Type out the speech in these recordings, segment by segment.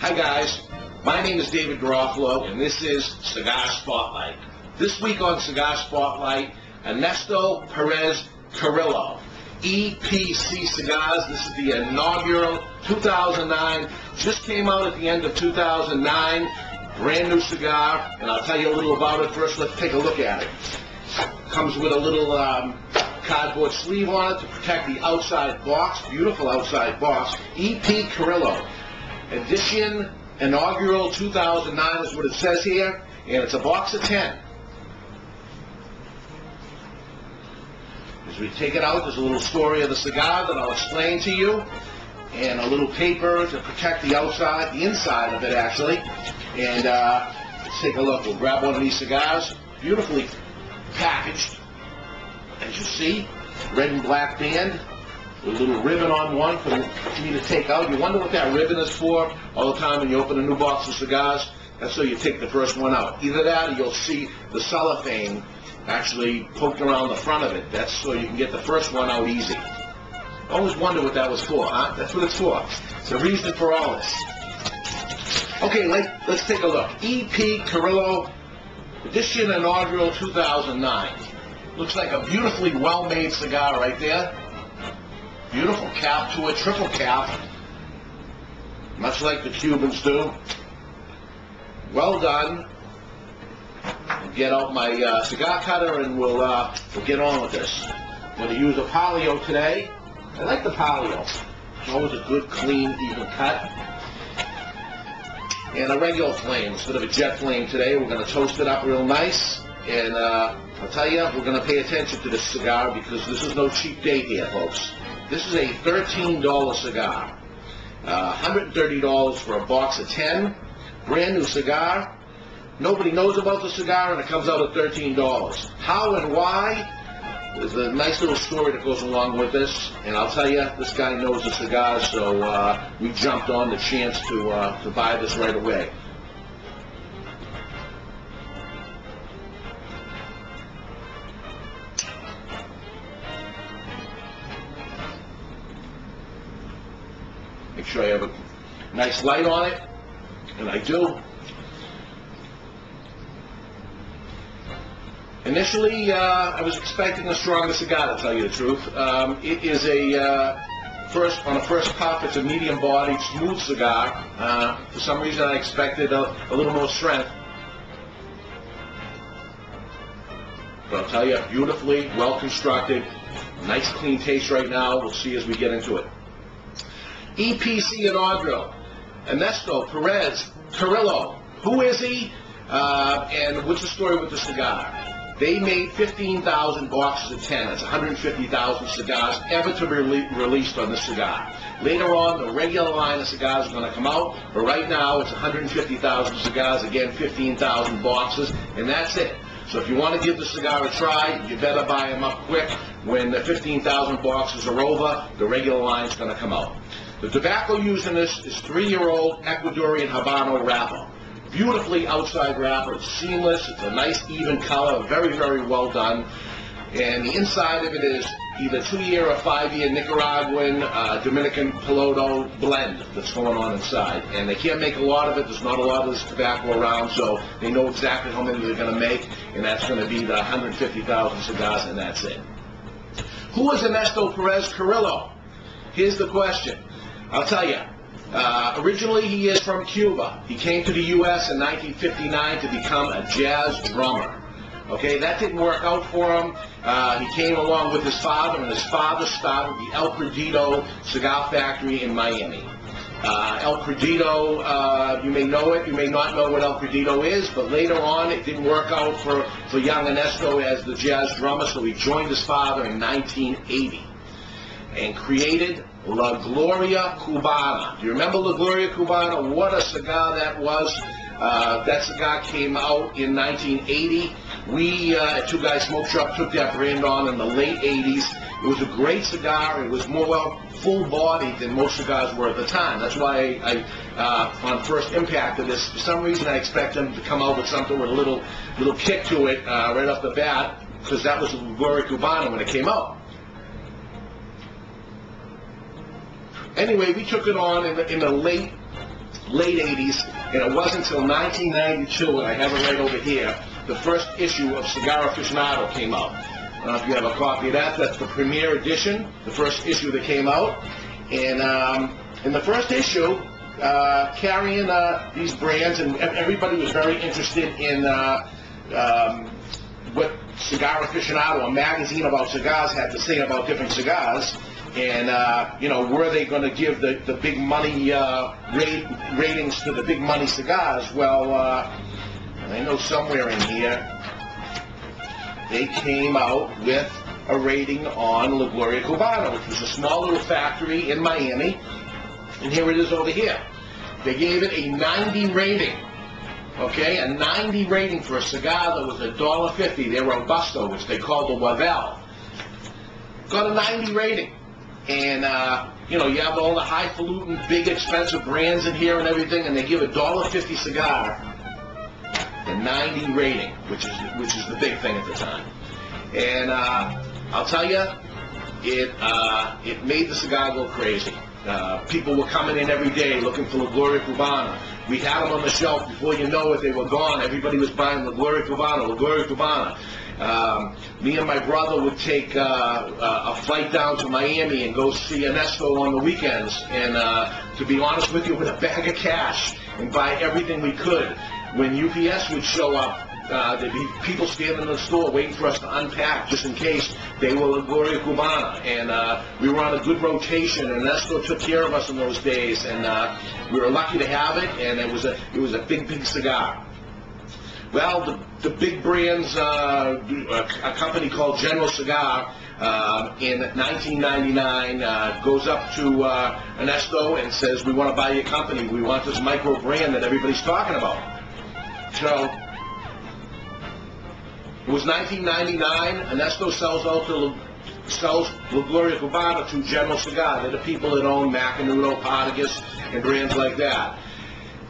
Hi guys, my name is David Garofalo and this is Cigar Spotlight. This week on Cigar Spotlight, Ernesto Perez Carrillo, EPC Cigars. This is the inaugural 2009, just came out at the end of 2009, brand new cigar, and I'll tell you a little about it. First, let's take a look at it. Comes with a little cardboard sleeve on it to protect the outside box, beautiful outside box. EP Carrillo, edition inaugural 2009 is what it says here, and it's a box of 10. As we take it out, there's a little story of the cigar that I'll explain to you, and a little paper to protect the outside, the inside of it actually. And let's take a look. We'll grab one of these cigars, beautifully packaged, as you see, red and black band, with a little ribbon on one for me to take out. You wonder what that ribbon is for all the time when you open a new box of cigars? That's so you take the first one out. Either that or you'll see the cellophane actually poked around the front of it. That's so you can get the first one out easy. Always wonder what that was for, huh? That's what it's for. It's the reason for all this. Okay, let's take a look. EP Carrillo, edition inaugural 2009. Looks like a beautifully well-made cigar right there. Beautiful cap to it, triple cap, much like the Cubans do. Well done. I'll get out my cigar cutter and we'll get on with this. I'm going to use a Palio today. I like the Palio. It's always a good, clean, even cut. And a regular flame instead of a jet flame today. We're going to toast it up real nice. And I'll tell you, we're going to pay attention to this cigar because this is no cheap date here, folks. This is a $13 cigar. $130 for a box of 10. Brand new cigar. Nobody knows about the cigar and it comes out at $13. How and why? There's a nice little story that goes along with this. And I'll tell you, this guy knows the cigars, so we jumped on the chance to buy this right away. Make sure I have a nice light on it, and I do. Initially, I was expecting a stronger cigar, to tell you the truth. It is on a first puff, it's a medium-bodied, smooth cigar. For some reason, I expected a little more strength. But I'll tell you, beautifully, well-constructed, nice, clean taste right now. We'll see as we get into it. EPC inaugural, Ernesto Perez Carrillo. Who is he? And what's the story with the cigar? They made 15,000 boxes of 10. That's 150,000 cigars ever to be released on this cigar. Later on, the regular line of cigars is going to come out, but right now it's 150,000 cigars, again 15,000 boxes, and that's it. So if you want to give the cigar a try, you better buy them up quick. When the 15,000 boxes are over, the regular line is going to come out. The tobacco used in this is 3-year-old Ecuadorian Habano wrapper. Beautifully outside wrapper. It's seamless. It's a nice even color. Very, very well done. And the inside of it is either 2-year or 5-year Nicaraguan, Dominican Piloto blend that's going on inside. And they can't make a lot of it. There's not a lot of this tobacco around, so they know exactly how many they're going to make, and that's going to be the 150,000 cigars, and that's it. Who is Ernesto Perez Carrillo? Here's the question. I'll tell you. Originally, he is from Cuba. He came to the U.S. in 1959 to become a jazz drummer. Okay, that didn't work out for him. He came along with his father, and his father started the El Perdido cigar factory in Miami. El Perdido, you may know it, you may not know what El Perdido is, but later on it didn't work out for young Ernesto as the jazz drummer, so he joined his father in 1980 and created La Gloria Cubana. Do you remember La Gloria Cubana? What a cigar that was. That cigar came out in 1980. We at Two Guys Smoke Shop took that brand on in the late 80s. It was a great cigar. It was more full-bodied than most cigars were at the time. That's why on first impact of this, for some reason I expect them to come out with something with a little kick to it right off the bat, because that was La Gloria Cubana when it came out. Anyway, we took it on in the late late 80s, and it wasn't until 1992, and I have it right over here, the first issue of Cigar Aficionado came out. I don't know if you have a copy of that. That's the premiere edition, the first issue that came out. And in the first issue, carrying these brands, and everybody was very interested in what Cigar Aficionado, a magazine about cigars, had to say about different cigars. And, were they going to give the big money ratings to the big money cigars? Well, I know somewhere in here they came out with a rating on La Gloria Cubana, which was a small little factory in Miami. And here it is over here. They gave it a 90 rating. Okay, a 90 rating for a cigar that was $1.50, their Robusto, which they called the Wavell. Got a 90 rating. And, you have all the highfalutin, big, expensive brands in here and everything, and they give a $1.50 cigar the 90 rating, which is the big thing at the time. And I'll tell you, it made the cigar go crazy. People were coming in every day looking for La Gloria Cubana. We had them on the shelf. Before you know it, they were gone. Everybody was buying La Gloria Cubana, La Gloria Cubana. Me and my brother would take a flight down to Miami and go see Ernesto on the weekends. And to be honest with you, with a bag of cash and buy everything we could. When UPS would show up, there'd be people standing in the store waiting for us to unpack just in case they were La Gloria Cubana. And we were on a good rotation, and Ernesto took care of us in those days. And we were lucky to have it, and it was a big, big cigar. Well, the big brands, a company called General Cigar, in 1999 goes up to Ernesto and says, "We want to buy your company. We want this micro brand that everybody's talking about." So it was 1999. Ernesto sells La Gloria Cubana to General Cigar. They're the people that own Macanudo, Partagas, and brands like that.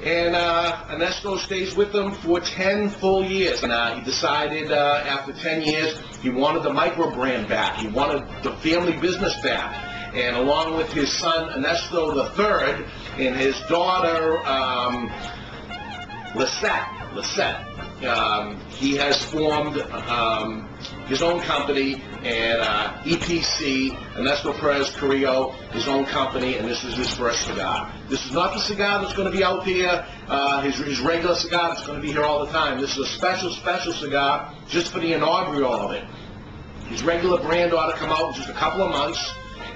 And Ernesto stays with them for 10 full years. And he decided after 10 years he wanted the micro brand back. He wanted the family business back. And along with his son Ernesto III and his daughter Lisette, he has formed his own company, and EPC, Ernesto Perez Carrillo, his own company, and this is his first cigar. This is not the cigar that's going to be out there, his regular cigar that's going to be here all the time. This is a special cigar just for the inaugural of it. His regular brand ought to come out in just a couple of months.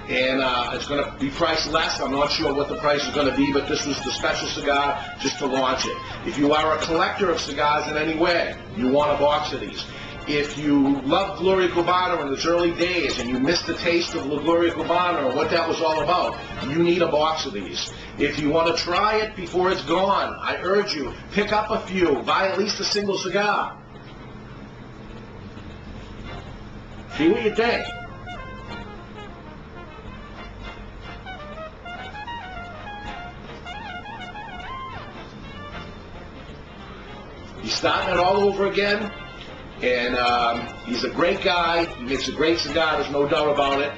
And it's going to be priced less. I'm not sure what the price is going to be, but this was the special cigar just to launch it. If you are a collector of cigars in any way, you want a box of these. If you love Gloria Cubana in its early days and you missed the taste of La Gloria Cubana or what that was all about, you need a box of these. If you want to try it before it's gone, I urge you, pick up a few, buy at least a single cigar. See what you think. He's starting it all over again, and he's a great guy. He makes a great cigar, there's no doubt about it.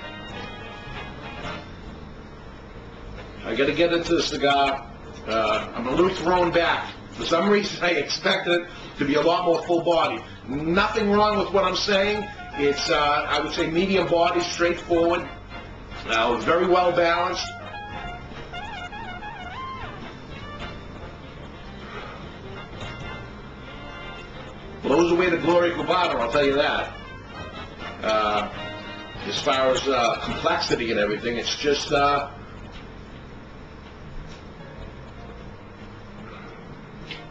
I got to get into the cigar. I'm a little thrown back. For some reason, I expected it to be a lot more full body. Nothing wrong with what I'm saying. It's, I would say, medium body, straightforward. Very well balanced. Blows away the Gloria Cubana, I'll tell you that. As far as complexity and everything, it's just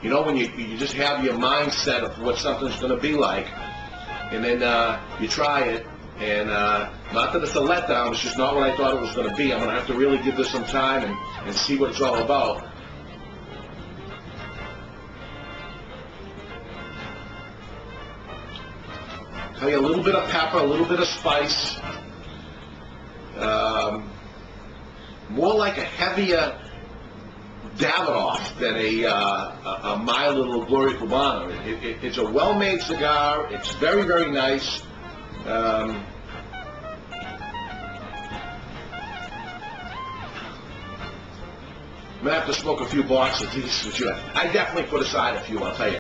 when you just have your mindset of what something's going to be like, and then you try it, and not that it's a letdown, it's just not what I thought it was going to be. I'm going to have to really give this some time and see what it's all about. Tell you a little bit of pepper, a little bit of spice, more like a heavier Davidoff than a mild little Gloria Cubana. It's a well-made cigar. It's very, very nice. I'm going to have to smoke a few boxes of these with you. I definitely put aside a few, I'll tell you.